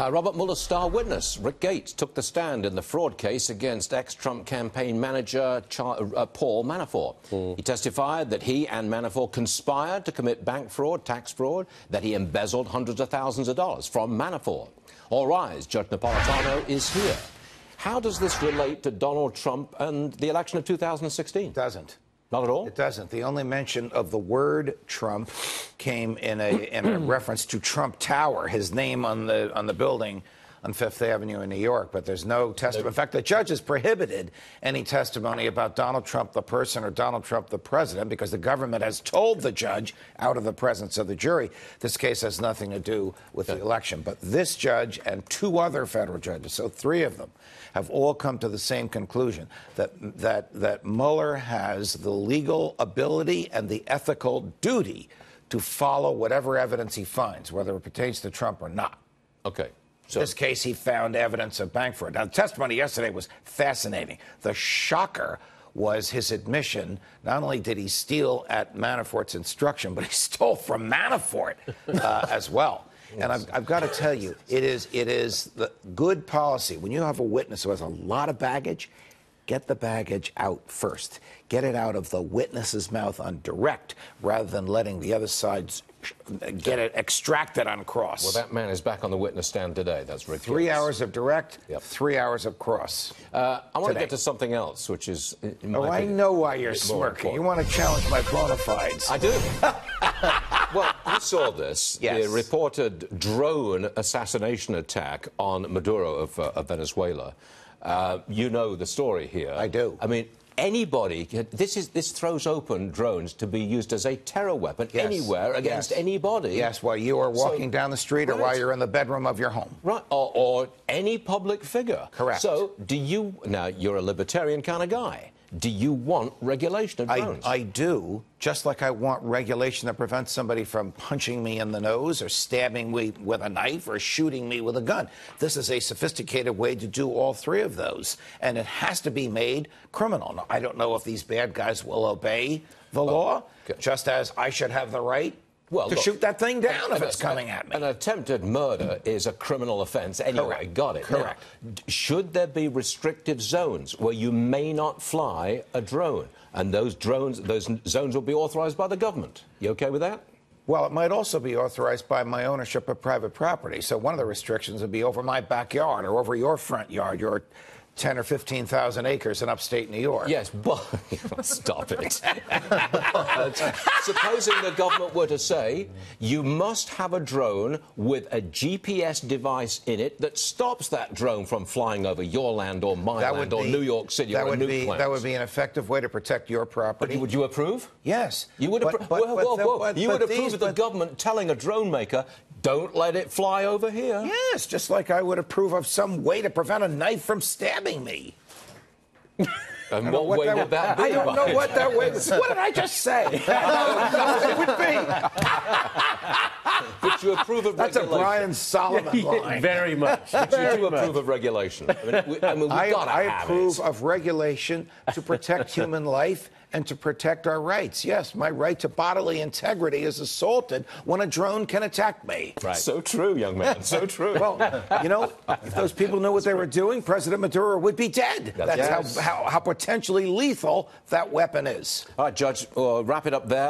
Robert Mueller's star witness, Rick Gates, took the stand in the fraud case against ex-Trump campaign manager Paul Manafort. He testified that he and Manafort conspired to commit bank fraud, tax fraud, that he embezzled hundreds of thousands of dollars from Manafort. All rise, Judge Napolitano is here. How does this relate to Donald Trump and the election of 2016? It doesn't. Not at all? It doesn't. The only mention of the word Trump came in a reference to Trump Tower, his name on the building on Fifth Avenue in New York, but there's no testimony. In fact, the judge has prohibited any testimony about Donald Trump the person or Donald Trump the president because the government has told the judge, out of the presence of the jury, this case has nothing to do with the election. But this judge and two other federal judges, so three of them, have all come to the same conclusion, that Mueller has the legal ability and the ethical duty to follow whatever evidence he finds, whether it pertains to Trump or not. Okay. So in this case, he found evidence of bank fraud. Now, the testimony yesterday was fascinating. The shocker was his admission. Not only did he steal at Manafort's instruction, but he stole from Manafort as well. And I've got to tell you, it is the good policy. When you have a witness who has a lot of baggage, get the baggage out first. Get it out of the witness's mouth on direct rather than letting the other side get it extracted on cross. Well, that man is back on the witness stand today. That's Rick Gates. 3 hours of direct, 3 hours of cross. I want to get to something else, which is... I know why you're smirking. You want to challenge my bona fides. I do. Well, you saw this. Yes. The reported drone assassination attack on Maduro of Venezuela. You know the story here. I do. I mean, anybody, this throws open drones to be used as a terror weapon anywhere against anybody. Yes, while you are walking down the street or while you're in the bedroom of your home. Right, or any public figure. Correct. So now you're a libertarian kind of guy. Do you want regulation of drones? I do, just like I want regulation that prevents somebody from punching me in the nose or stabbing me with a knife or shooting me with a gun. This is a sophisticated way to do all three of those, and it has to be made criminal. Now, I don't know if these bad guys will obey the law, just as I should have the right to shoot that thing down if it's coming at me. An attempted murder is a criminal offence anyway. Correct. Got it. Correct. Now, should there be restrictive zones where you may not fly a drone? And those zones will be authorized by the government. You okay with that? Well, it might also be authorized by my ownership of private property. So one of the restrictions would be over my backyard or over your front yard, your 10 or 15,000 acres in upstate New York. Yes, but stop it. But supposing the government were to say you must have a drone with a GPS device in it that stops that drone from flying over your land or my land or New York City or a nuke plant. That would be an effective way to protect your property. But would you approve? Yes. You would approve. You would approve of the government telling a drone maker, don't let it fly over here. Yes, just like I would approve of some way to prevent a knife from stabbing me. And what way would that be? I don't know what that way is. What did I just say? It would be. But you approve of regulation. That's a Brian Solomon line. Very much. But you do approve of regulation. I approve of regulation to protect human life and to protect our rights. Yes, my right to bodily integrity is assaulted when a drone can attack me. Right. So true, young man. So true. Well, you know, if those people knew what they were doing, President Maduro would be dead. That's how potentially lethal that weapon is. All right, Judge, wrap it up there.